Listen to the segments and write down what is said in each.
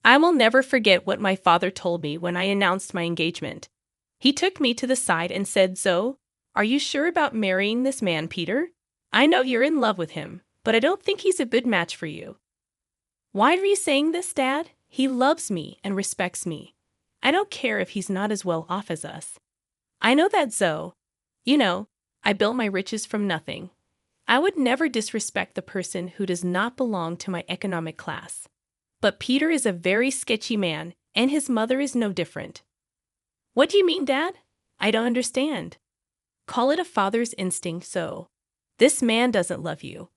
I will never forget what my father told me when I announced my engagement. He took me to the side and said, "Zoe, are you sure about marrying this man, Peter? I know you're in love with him, but I don't think he's a good match for you." "Why are you saying this, Dad? He loves me and respects me. I don't care if he's not as well off as us. I know that, Zoe. You know, I built my riches from nothing. I would never disrespect the person who does not belong to my economic class. But Peter is a very sketchy man, and his mother is no different." "What do you mean, Dad? I don't understand." "Call it a father's instinct, so. This man doesn't love you.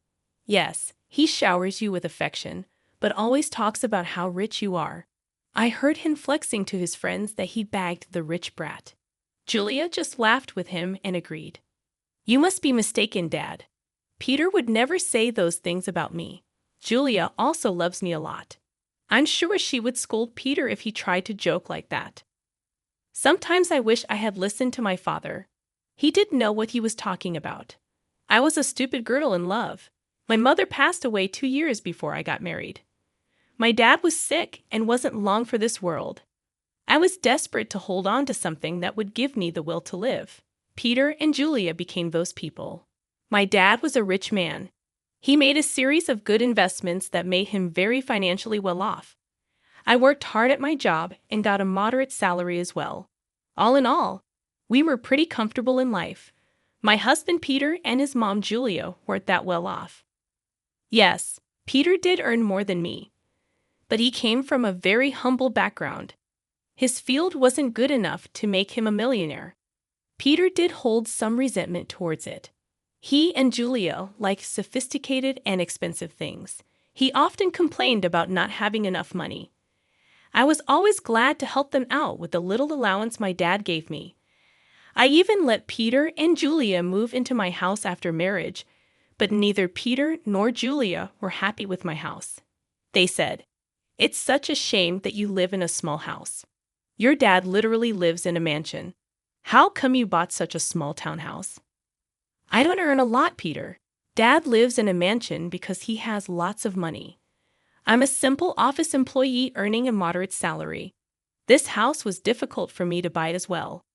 Yes, he showers you with affection, but always talks about how rich you are. I heard him flexing to his friends that he bagged the rich brat." Julia just laughed with him and agreed. "You must be mistaken, Dad. Peter would never say those things about me. Julia also loves me a lot. I'm sure she would scold Peter if he tried to joke like that." Sometimes I wish I had listened to my father. He didn't know what he was talking about. I was a stupid girl in love. My mother passed away 2 years before I got married. My dad was sick and wasn't long for this world. I was desperate to hold on to something that would give me the will to live. Peter and Julia became those people. My dad was a rich man. He made a series of good investments that made him very financially well off. I worked hard at my job and got a moderate salary as well. All in all, we were pretty comfortable in life. My husband Peter and his mom Julia weren't that well off. Yes, Peter did earn more than me, but he came from a very humble background. His field wasn't good enough to make him a millionaire. Peter did hold some resentment towards it. He and Julia liked sophisticated and expensive things. He often complained about not having enough money. I was always glad to help them out with the little allowance my dad gave me. I even let Peter and Julia move into my house after marriage, but neither Peter nor Julia were happy with my house. They said, "It's such a shame that you live in a small house. Your dad literally lives in a mansion. How come you bought such a small townhouse?" "I don't earn a lot, Peter. Dad lives in a mansion because he has lots of money. I'm a simple office employee earning a moderate salary. This house was difficult for me to buy as well.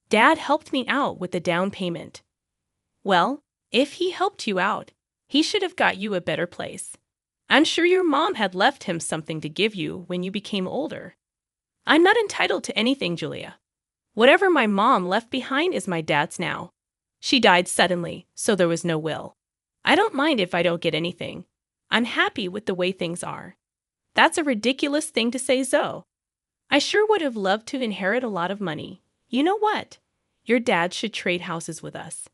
Dad helped me out with the down payment." "Well, if he helped you out, he should have got you a better place. I'm sure your mom had left him something to give you when you became older." "I'm not entitled to anything, Julia. Whatever my mom left behind is my dad's now. She died suddenly, so there was no will. I don't mind if I don't get anything. I'm happy with the way things are." "That's a ridiculous thing to say, Zoe. I sure would have loved to inherit a lot of money. You know what? Your dad should trade houses with us.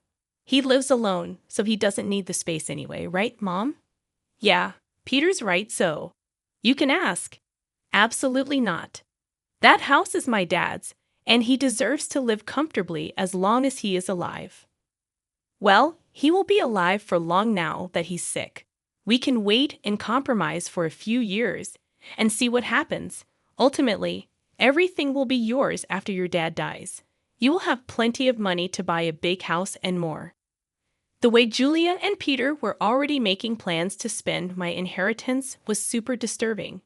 He lives alone, so he doesn't need the space anyway, right, Mom?" "Yeah, Peter's right, Zoe. You can ask." "Absolutely not. That house is my dad's, and he deserves to live comfortably as long as he is alive." "Well, he will be alive for long now that he's sick. We can wait and compromise for a few years and see what happens. Ultimately, everything will be yours after your dad dies. You will have plenty of money to buy a big house and more." The way Julia and Peter were already making plans to spend my inheritance was super disturbing.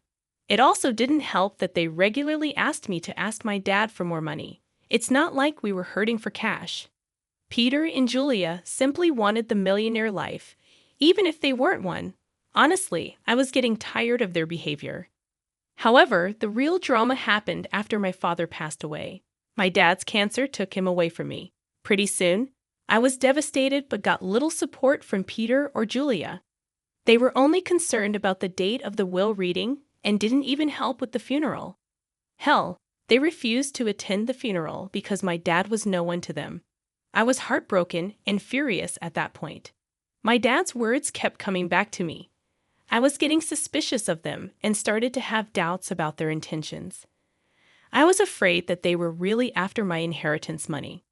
It also didn't help that they regularly asked me to ask my dad for more money. It's not like we were hurting for cash. Peter and Julia simply wanted the millionaire life, even if they weren't one. Honestly, I was getting tired of their behavior. However, the real drama happened after my father passed away. My dad's cancer took him away from me. Pretty soon, I was devastated but got little support from Peter or Julia. They were only concerned about the date of the will reading and didn't even help with the funeral. Hell, they refused to attend the funeral because my dad was no one to them. I was heartbroken and furious at that point. My dad's words kept coming back to me. I was getting suspicious of them and started to have doubts about their intentions. I was afraid that they were really after my inheritance money.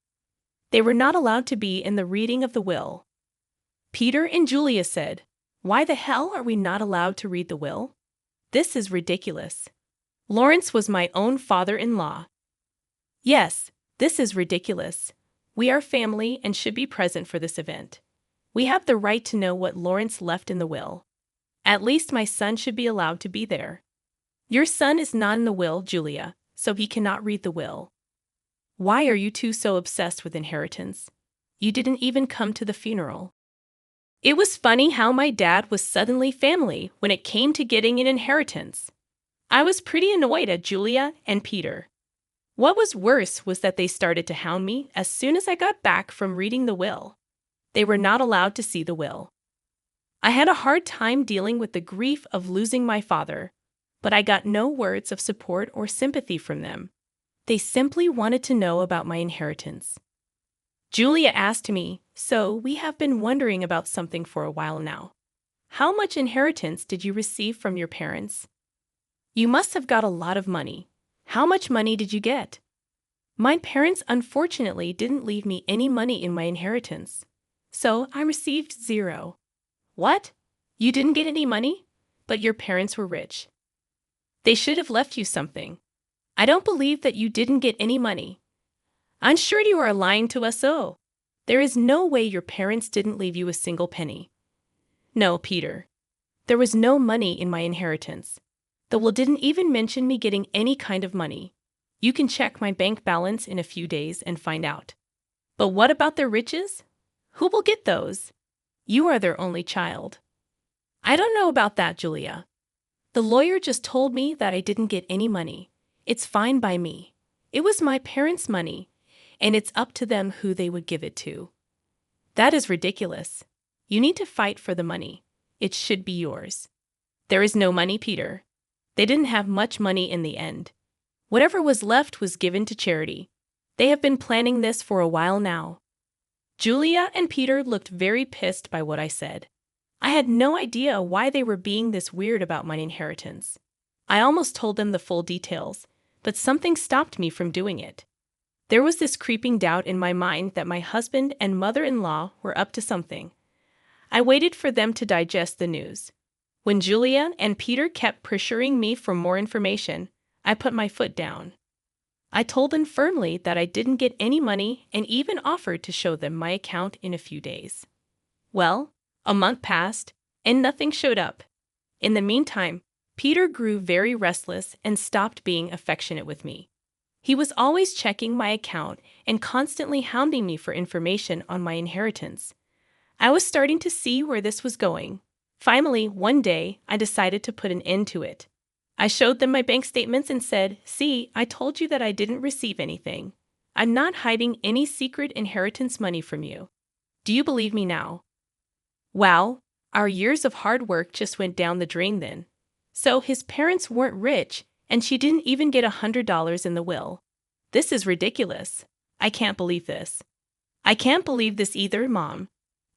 They were not allowed to be in the reading of the will. Peter and Julia said, "Why the hell are we not allowed to read the will? This is ridiculous. Lawrence was my own father-in-law." "Yes, this is ridiculous. We are family and should be present for this event. We have the right to know what Lawrence left in the will. At least my son should be allowed to be there." Your son is not in the will, Julia, so he cannot read the will. Why are you two so obsessed with inheritance? You didn't even come to the funeral. It was funny how my dad was suddenly family when it came to getting an inheritance. I was pretty annoyed at Julia and Peter. What was worse was that they started to hound me as soon as I got back from reading the will. They were not allowed to see the will. I had a hard time dealing with the grief of losing my father, but I got no words of support or sympathy from them. They simply wanted to know about my inheritance. Julia asked me, "So we have been wondering about something for a while now. How much inheritance did you receive from your parents? You must have got a lot of money. How much money did you get?" My parents unfortunately didn't leave me any money in my inheritance, so I received 0. What? You didn't get any money? But your parents were rich. They should have left you something. I don't believe that you didn't get any money. I'm sure you are lying to us all. There is no way your parents didn't leave you a single penny. No, Peter. There was no money in my inheritance. The will didn't even mention me getting any kind of money. You can check my bank balance in a few days and find out. But what about their riches? Who will get those? You are their only child. I don't know about that, Julia. The lawyer just told me that I didn't get any money. It's fine by me. It was my parents' money, and it's up to them who they would give it to. That is ridiculous. You need to fight for the money. It should be yours. There is no money, Peter. They didn't have much money in the end. Whatever was left was given to charity. They have been planning this for a while now. Julia and Peter looked very pissed by what I said. I had no idea why they were being this weird about my inheritance. I almost told them the full details, but something stopped me from doing it. There was this creeping doubt in my mind that my husband and mother-in-law were up to something. I waited for them to digest the news. When Julia and Peter kept pressuring me for more information, I put my foot down. I told them firmly that I didn't get any money and even offered to show them my account in a few days. Well, a month passed, and nothing showed up. In the meantime, Peter grew very restless and stopped being affectionate with me. He was always checking my account and constantly hounding me for information on my inheritance. I was starting to see where this was going. Finally, one day, I decided to put an end to it. I showed them my bank statements and said, "See, I told you that I didn't receive anything. I'm not hiding any secret inheritance money from you. Do you believe me now?" Wow, our years of hard work just went down the drain then. So his parents weren't rich, and she didn't even get $100 in the will. This is ridiculous. I can't believe this. I can't believe this either, Mom.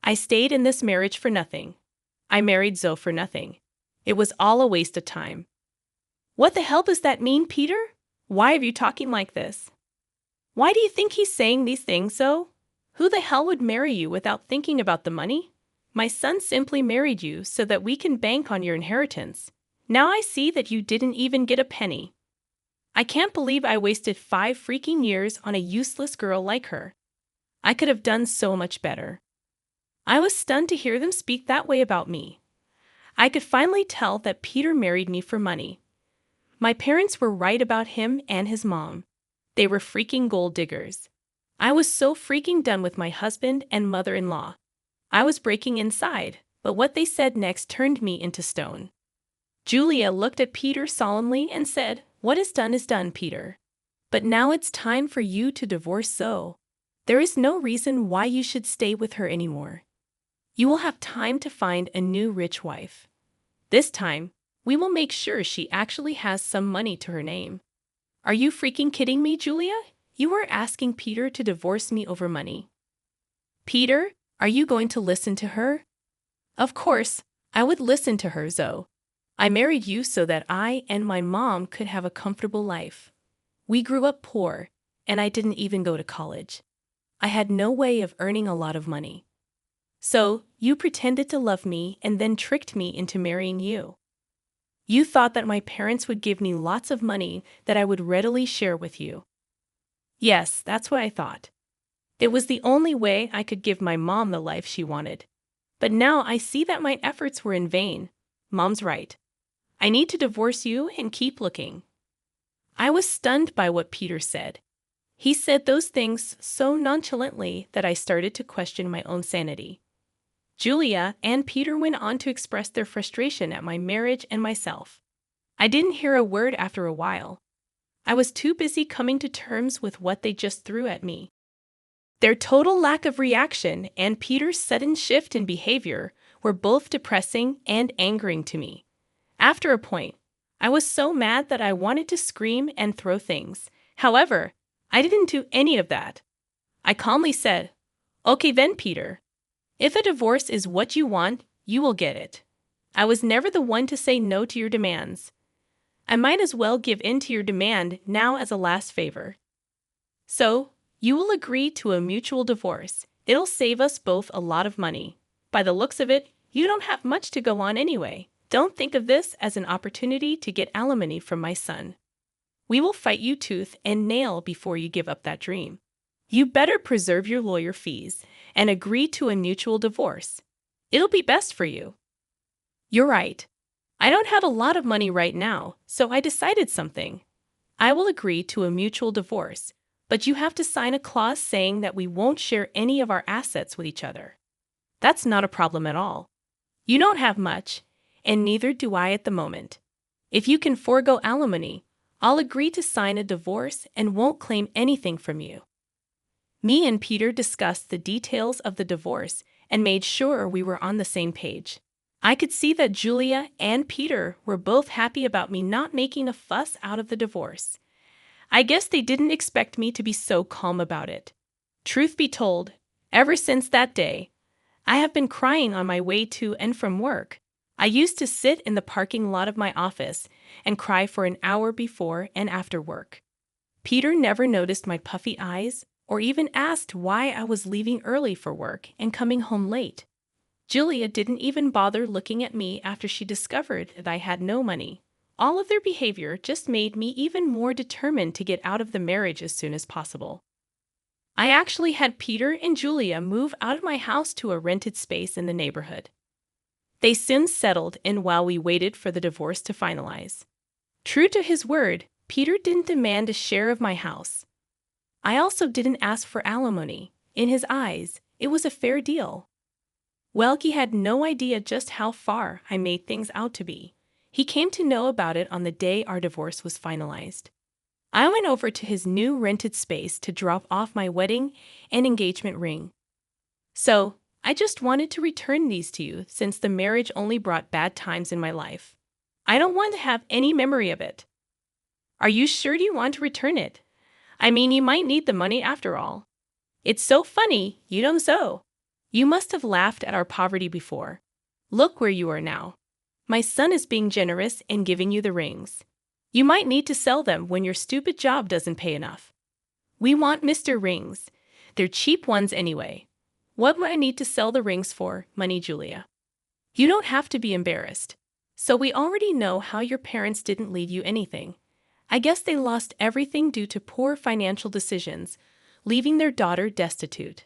I stayed in this marriage for nothing. I married Zoe for nothing. It was all a waste of time. What the hell does that mean, Peter? Why are you talking like this? Why do you think he's saying these things, Zoe? Who the hell would marry you without thinking about the money? My son simply married you so that we can bank on your inheritance. Now I see that you didn't even get a penny. I can't believe I wasted 5 freaking years on a useless girl like her. I could have done so much better. I was stunned to hear them speak that way about me. I could finally tell that Peter married me for money. My parents were right about him and his mom. They were freaking gold diggers. I was so freaking done with my husband and mother-in-law. I was breaking inside, but what they said next turned me into stone. Julia looked at Peter solemnly and said, "What is done, Peter. But now it's time for you to divorce Zoe. There is no reason why you should stay with her anymore. You will have time to find a new rich wife. This time, we will make sure she actually has some money to her name." Are you freaking kidding me, Julia? You are asking Peter to divorce me over money. Peter, are you going to listen to her? Of course, I would listen to her, Zoe. I married you so that I and my mom could have a comfortable life. We grew up poor, and I didn't even go to college. I had no way of earning a lot of money. So, you pretended to love me and then tricked me into marrying you. You thought that my parents would give me lots of money that I would readily share with you. Yes, that's what I thought. It was the only way I could give my mom the life she wanted. But now I see that my efforts were in vain. Mom's right. I need to divorce you and keep looking." I was stunned by what Peter said. He said those things so nonchalantly that I started to question my own sanity. Julia and Peter went on to express their frustration at my marriage and myself. I didn't hear a word after a while. I was too busy coming to terms with what they just threw at me. Their total lack of reaction and Peter's sudden shift in behavior were both depressing and angering to me. After a point, I was so mad that I wanted to scream and throw things. However, I didn't do any of that. I calmly said, "Okay then, Peter. If a divorce is what you want, you will get it. I was never the one to say no to your demands. I might as well give in to your demand now as a last favor. So, you will agree to a mutual divorce. It'll save us both a lot of money. By the looks of it, you don't have much to go on anyway. Don't think of this as an opportunity to get alimony from my son. We will fight you tooth and nail before you give up that dream. You better preserve your lawyer fees and agree to a mutual divorce. It'll be best for you." You're right. I don't have a lot of money right now, so I decided something. I will agree to a mutual divorce, but you have to sign a clause saying that we won't share any of our assets with each other. That's not a problem at all. You don't have much, and neither do I at the moment. If you can forego alimony, I'll agree to sign a divorce and won't claim anything from you. Me and Peter discussed the details of the divorce and made sure we were on the same page. I could see that Julia and Peter were both happy about me not making a fuss out of the divorce. I guess they didn't expect me to be so calm about it. Truth be told, ever since that day, I have been crying on my way to and from work. I used to sit in the parking lot of my office and cry for an hour before and after work. Peter never noticed my puffy eyes or even asked why I was leaving early for work and coming home late. Julia didn't even bother looking at me after she discovered that I had no money. All of their behavior just made me even more determined to get out of the marriage as soon as possible. I actually had Peter and Julia move out of my house to a rented space in the neighborhood. They soon settled in while we waited for the divorce to finalize. True to his word, Peter didn't demand a share of my house. I also didn't ask for alimony. In his eyes, it was a fair deal. Well, he had no idea just how far I made things out to be. He came to know about it on the day our divorce was finalized. I went over to his new rented space to drop off my wedding and engagement ring. So, I just wanted to return these to you since the marriage only brought bad times in my life. I don't want to have any memory of it. Are you sure you want to return it? I mean, you might need the money after all. It's so funny, you know so. You must have laughed at our poverty before. Look where you are now. My son is being generous and giving you the rings. You might need to sell them when your stupid job doesn't pay enough. We want Mr. Rings. They're cheap ones anyway. What would I need to sell the rings for, money, Julia? You don't have to be embarrassed. So we already know how your parents didn't leave you anything. I guess they lost everything due to poor financial decisions, leaving their daughter destitute.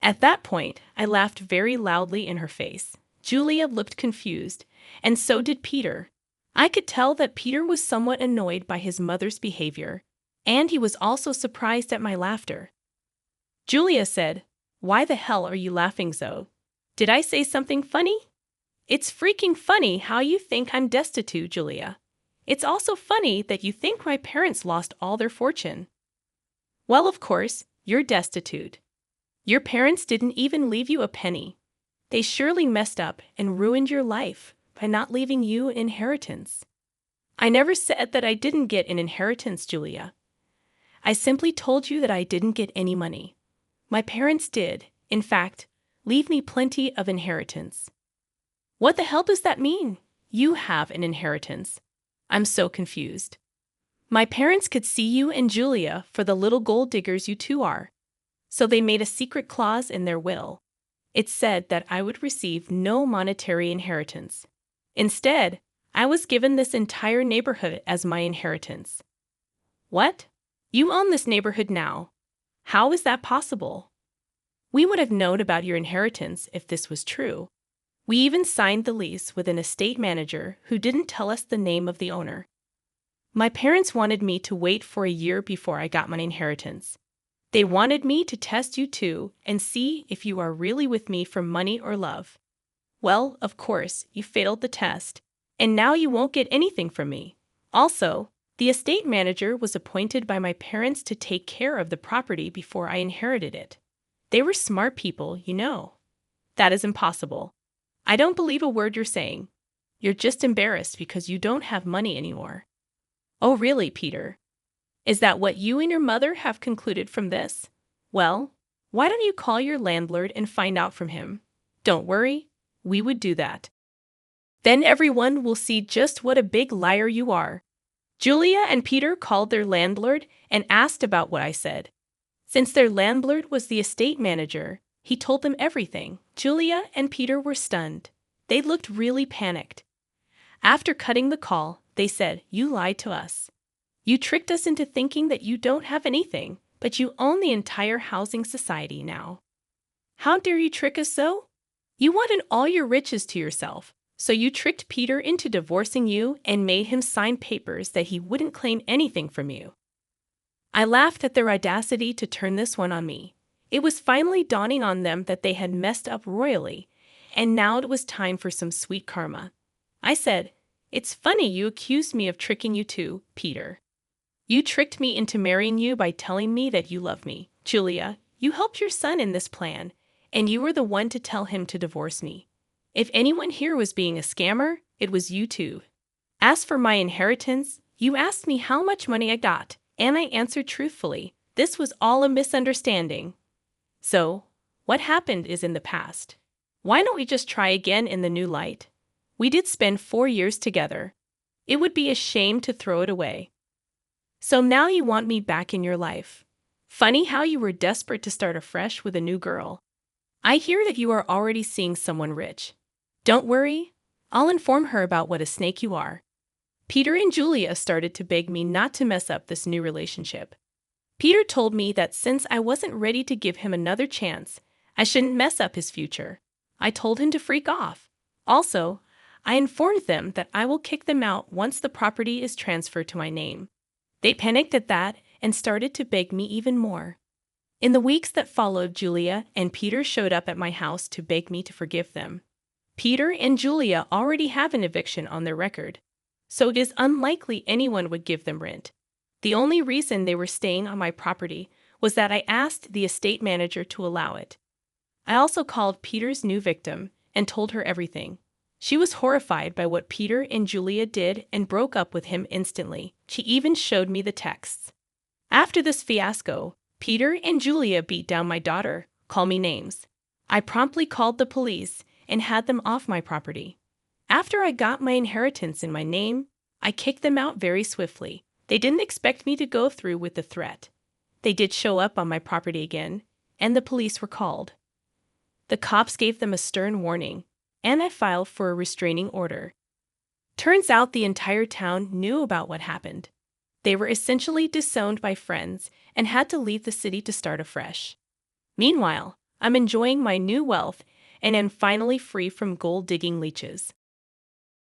At that point, I laughed very loudly in her face. Julia looked confused, and so did Peter. I could tell that Peter was somewhat annoyed by his mother's behavior, and he was also surprised at my laughter. Julia said, "Why the hell are you laughing, Zoe? Did I say something funny?" "It's freaking funny how you think I'm destitute, Julia. It's also funny that you think my parents lost all their fortune." "Well, of course, you're destitute. Your parents didn't even leave you a penny. They surely messed up and ruined your life by not leaving you an inheritance." "I never said that I didn't get an inheritance, Julia. I simply told you that I didn't get any money. My parents did, in fact, leave me plenty of inheritance." "What the hell does that mean? You have an inheritance." I'm so confused. "My parents could see you and Julia for the little gold diggers you two are. So they made a secret clause in their will. It said that I would receive no monetary inheritance. Instead, I was given this entire neighborhood as my inheritance." "What? You own this neighborhood now. How is that possible?" "We would have known about your inheritance if this was true. We even signed the lease with an estate manager who didn't tell us the name of the owner. My parents wanted me to wait for a year before I got my inheritance. They wanted me to test you too and see if you are really with me for money or love. Well, of course, you failed the test, and now you won't get anything from me. Also, the estate manager was appointed by my parents to take care of the property before I inherited it. They were smart people, you know. That is impossible. I don't believe a word you're saying. You're just embarrassed because you don't have money anymore. Oh, really, Peter? Is that what you and your mother have concluded from this? Well, why don't you call your landlord and find out from him? Don't worry, we would do that. Then everyone will see just what a big liar you are. Julia and Peter called their landlord and asked about what I said. Since their landlord was the estate manager, he told them everything. Julia and Peter were stunned. They looked really panicked. After cutting the call, they said, "You lied to us. You tricked us into thinking that you don't have anything, but you own the entire housing society now. How dare you trick us so? You wanted all your riches to yourself, so you tricked Peter into divorcing you and made him sign papers that he wouldn't claim anything from you." I laughed at their audacity to turn this one on me. It was finally dawning on them that they had messed up royally, and now it was time for some sweet karma. I said, "It's funny you accused me of tricking you too, Peter. You tricked me into marrying you by telling me that you love me. Julia, you helped your son in this plan, and you were the one to tell him to divorce me. If anyone here was being a scammer, it was you two. As for my inheritance, you asked me how much money I got, and I answered truthfully. This was all a misunderstanding. So, what happened is in the past. Why don't we just try again in the new light? We did spend 4 years together. It would be a shame to throw it away. So now you want me back in your life. Funny how you were desperate to start afresh with a new girl. I hear that you are already seeing someone rich. Don't worry, I'll inform her about what a snake you are." Peter and Julia started to beg me not to mess up this new relationship. Peter told me that since I wasn't ready to give him another chance, I shouldn't mess up his future. I told him to freak off. Also, I informed them that I will kick them out once the property is transferred to my name. They panicked at that and started to beg me even more. In the weeks that followed, Julia and Peter showed up at my house to beg me to forgive them. Peter and Julia already have an eviction on their record, so it is unlikely anyone would give them rent. The only reason they were staying on my property was that I asked the estate manager to allow it. I also called Peter's new victim and told her everything. She was horrified by what Peter and Julia did and broke up with him instantly. She even showed me the texts. After this fiasco, Peter and Julia beat down my daughter, called me names. I promptly called the police and had them off my property. After I got my inheritance in my name, I kicked them out very swiftly. They didn't expect me to go through with the threat. They did show up on my property again, and the police were called. The cops gave them a stern warning, and I filed for a restraining order. Turns out the entire town knew about what happened. They were essentially disowned by friends and had to leave the city to start afresh. Meanwhile, I'm enjoying my new wealth and am finally free from gold-digging leeches.